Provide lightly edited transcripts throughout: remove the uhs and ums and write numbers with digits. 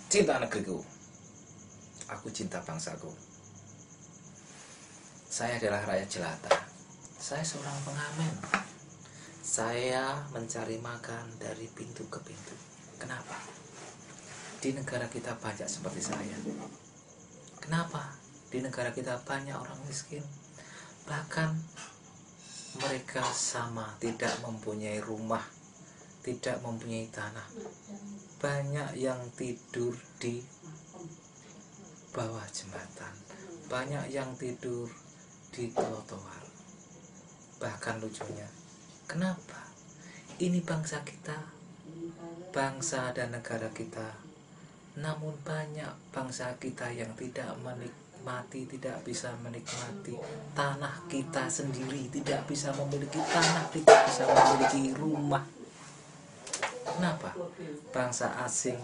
Cinta negeriku, aku cinta bangsaku. Saya adalah rakyat jelata. Saya seorang pengamen. Saya mencari makan dari pintu ke pintu. Kenapa? Di negara kita banyak seperti saya. Kenapa? Di negara kita banyak orang miskin. Bahkan mereka sama tidak mempunyai rumah, tidak mempunyai tanah. Banyak yang tidur di bawah jembatan, banyak yang tidur di trotoar. Bahkan lucunya, kenapa? Ini bangsa kita, bangsa dan negara kita. Namun banyak bangsa kita yang tidak menikmati, tidak bisa menikmati tanah kita sendiri, tidak bisa memiliki tanah, tidak bisa memiliki rumah. Kenapa? Bangsa asing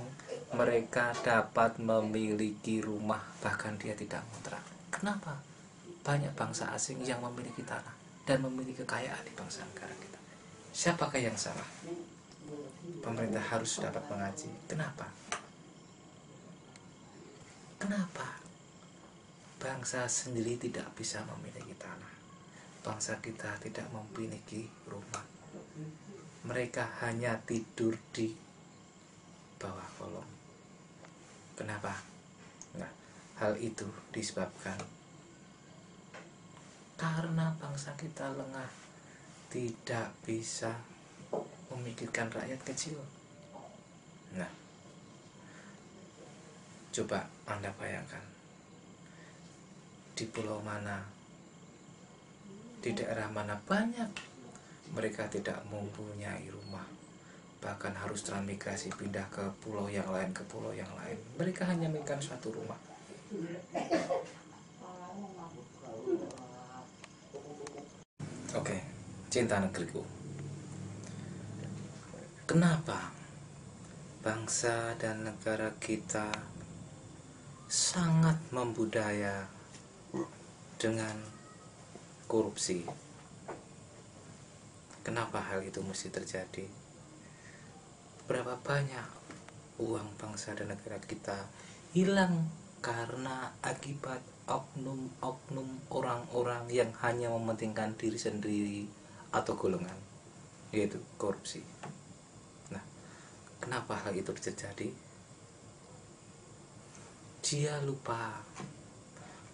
mereka dapat memiliki rumah, bahkan dia tidak ngontrak. Kenapa? Banyak bangsa asing yang memiliki tanah dan memiliki kekayaan di bangsa negara kita. Siapakah yang salah? Pemerintah harus dapat mengaji. Kenapa? Kenapa bangsa sendiri tidak bisa memiliki tanah? Bangsa kita tidak memiliki rumah. Mereka hanya tidur di bawah kolong. Kenapa? Nah, hal itu disebabkan karena bangsa kita lengah, tidak bisa memikirkan rakyat kecil. Nah, coba Anda bayangkan, di pulau mana, di daerah mana banyak mereka tidak mempunyai rumah, bahkan harus transmigrasi pindah ke pulau yang lain, ke pulau yang lain. Mereka hanya memiliki suatu rumah. Oke, cinta negeriku. Kenapa bangsa dan negara kita sangat membudaya dengan korupsi? Kenapa hal itu mesti terjadi? Berapa banyak uang bangsa dan negara kita hilang karena akibat oknum-oknum orang-orang yang hanya mementingkan diri sendiri atau golongan, yaitu korupsi. Nah, kenapa hal itu terjadi? Dia lupa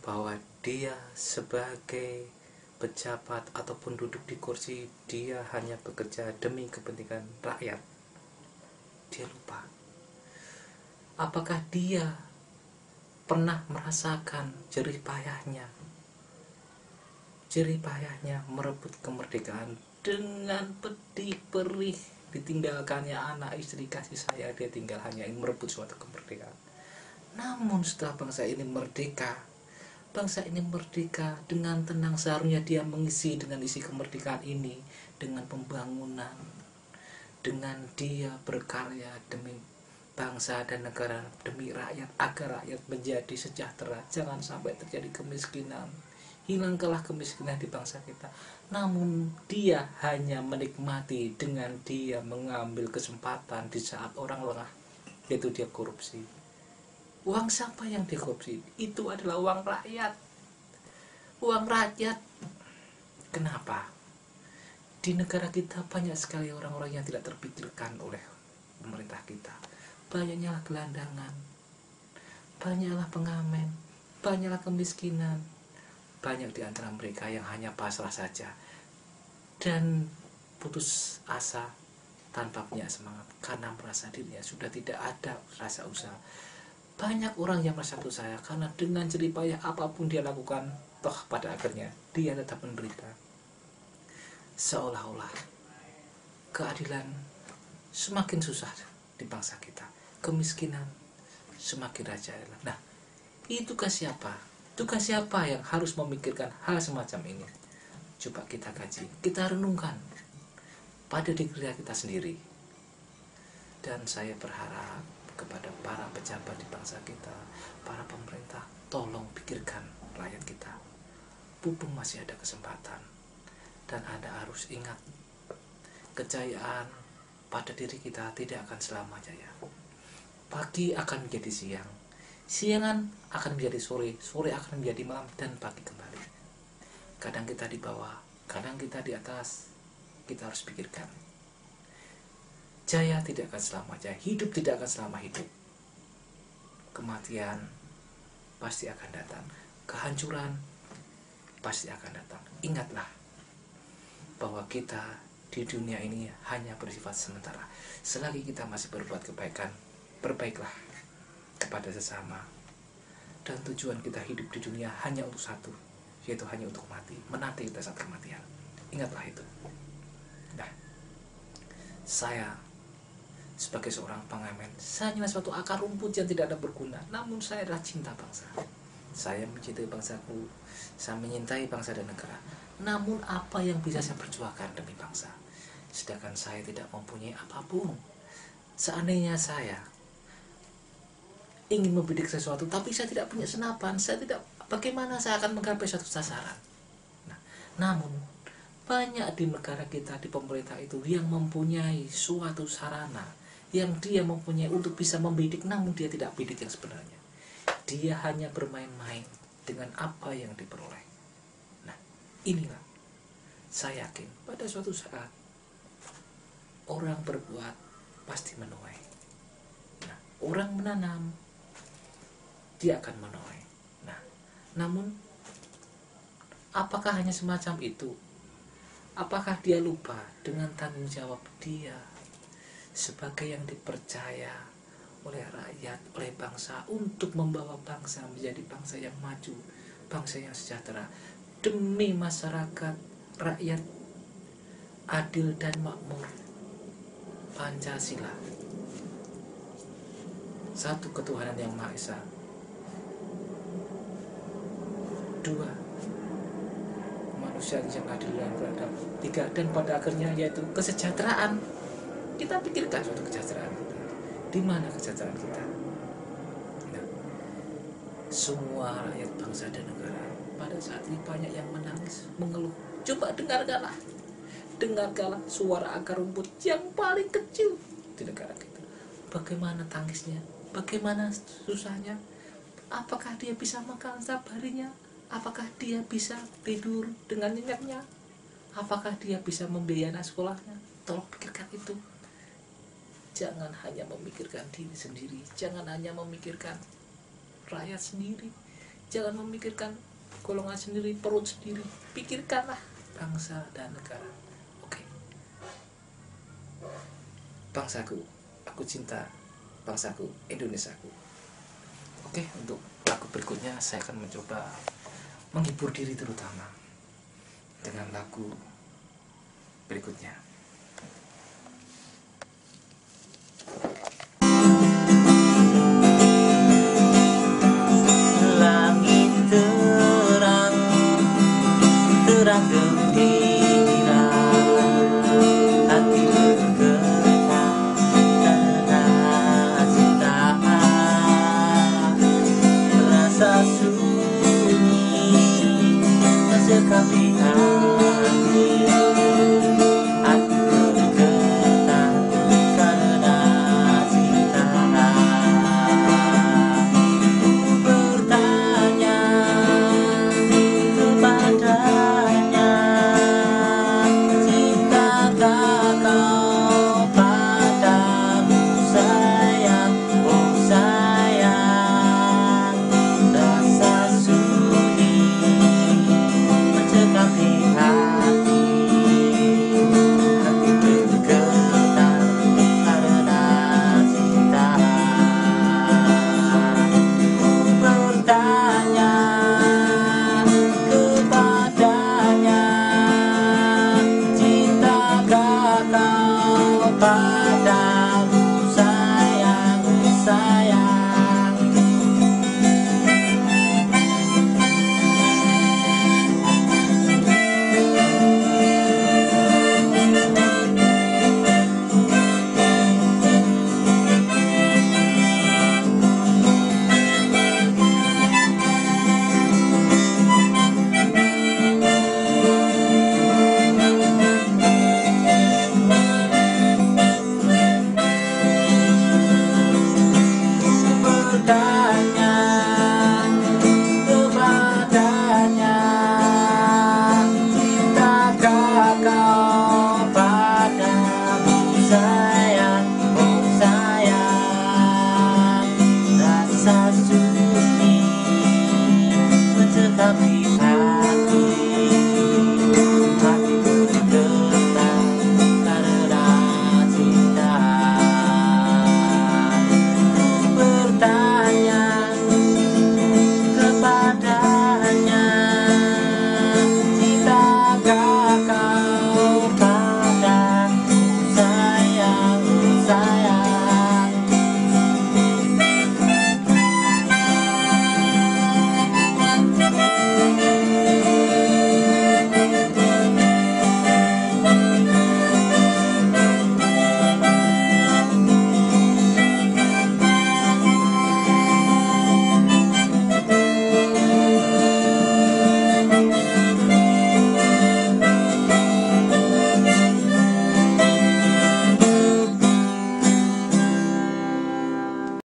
bahwa dia sebagai pejabat ataupun duduk di kursi, dia hanya bekerja demi kepentingan rakyat. Dia lupa. Apakah dia pernah merasakan jerih payahnya merebut kemerdekaan dengan pedih perih, ditinggalkannya anak istri kasih sayang, dia tinggal hanya ingin merebut suatu kemerdekaan. Namun setelah bangsa ini merdeka dengan tenang, seharusnya dia mengisi dengan isi kemerdekaan ini dengan pembangunan, dengan dia berkarya demi bangsa dan negara, demi rakyat, agar rakyat menjadi sejahtera. Jangan sampai terjadi kemiskinan, hilanglah kemiskinan di bangsa kita. Namun dia hanya menikmati dengan dia mengambil kesempatan di saat orang lengah, yaitu dia korupsi. Uang siapa yang dikorupsi? Itu adalah uang rakyat. Uang rakyat. Kenapa? Di negara kita banyak sekali orang-orang yang tidak terpikirkan oleh pemerintah kita. Banyaknya gelandangan, banyaklah pengamen, banyaklah kemiskinan. Banyak di antara mereka yang hanya pasrah saja dan putus asa tanpa punya semangat karena merasa dirinya sudah tidak ada rasa usaha. Banyak orang yang merasa putus asa karena dengan jerih payah apapun dia lakukan, toh pada akhirnya dia tetap menderita. Seolah-olah keadilan semakin susah di bangsa kita, kemiskinan semakin rajalela. Nah, itu tugas siapa? Tugas siapa yang harus memikirkan hal semacam ini? Coba kita kaji, kita renungkan pada diri kita sendiri. Dan saya berharap kepada para pejabat di bangsa kita, para pemerintah, tolong pikirkan rakyat kita. Mumpung masih ada kesempatan. Dan Anda harus ingat, kejayaan pada diri kita tidak akan selamanya ya. pagi akan menjadi siang, siangan akan menjadi sore, sore akan menjadi malam, dan pagi kembali. Kadang kita di bawah, kadang kita di atas. Kita harus pikirkan, jaya tidak akan selamanya, hidup tidak akan selama hidup. Kematian pasti akan datang, kehancuran pasti akan datang. Ingatlah bahwa kita di dunia ini hanya bersifat sementara. Selagi kita masih berbuat kebaikan, berbaiklah kepada sesama. Dan tujuan kita hidup di dunia hanya untuk satu, yaitu hanya untuk mati, menanti kita saat kematian. Ingatlah itu. Nah, saya sebagai seorang pengamen, saya hanya suatu akar rumput yang tidak ada berguna. Namun saya adalah cinta bangsa. Saya mencintai bangsaku, saya menyintai bangsa dan negara. Namun apa yang bisa saya perjuangkan demi bangsa? Sedangkan saya tidak mempunyai apapun. Seandainya saya ingin membidik sesuatu, tapi saya tidak punya senapan, bagaimana saya akan menggapai suatu sasaran? Nah, namun banyak di negara kita, di pemerintah itu yang mempunyai suatu sarana, yang dia mempunyai untuk bisa membidik, namun dia tidak bidik yang sebenarnya. Dia hanya bermain-main dengan apa yang diperoleh. Nah, inilah saya yakin pada suatu saat orang berbuat pasti menuai. Nah, orang menanam, dia akan menuai. Nah, namun apakah hanya semacam itu? Apakah dia lupa dengan tanggung jawab dia sebagai yang dipercaya oleh rakyat, oleh bangsa, untuk membawa bangsa menjadi bangsa yang maju, bangsa yang sejahtera, demi masyarakat, rakyat adil dan makmur. Pancasila, satu ketuhanan yang Maha Esa, dua manusia yang adil dan beradab, tiga, dan pada akhirnya yaitu kesejahteraan. Kita pikirkan suatu kesejahteraan kita. Di mana kesejahteraan kita? Nah, semua rakyat bangsa dan negara pada saat ini banyak yang menangis, mengeluh. Coba dengarkanlah suara akar rumput yang paling kecil di negara kita. Bagaimana tangisnya? Bagaimana susahnya? Apakah dia bisa makan setiap harinya? Apakah dia bisa tidur dengan nyenyaknya? Apakah dia bisa membiayai anak sekolahnya? Tolong pikirkan itu. Jangan hanya memikirkan diri sendiri, jangan hanya memikirkan rakyat sendiri, jangan memikirkan golongan sendiri, perut sendiri. Pikirkanlah bangsa dan negara. Oke. Bangsaku, aku cinta bangsaku, Indonesiaku. Oke, untuk lagu berikutnya saya akan mencoba menghibur diri, terutama dengan lagu berikutnya. Langit terang, terang gembira, hati bergetar karena cintaan. Rasa sunyi tak sekali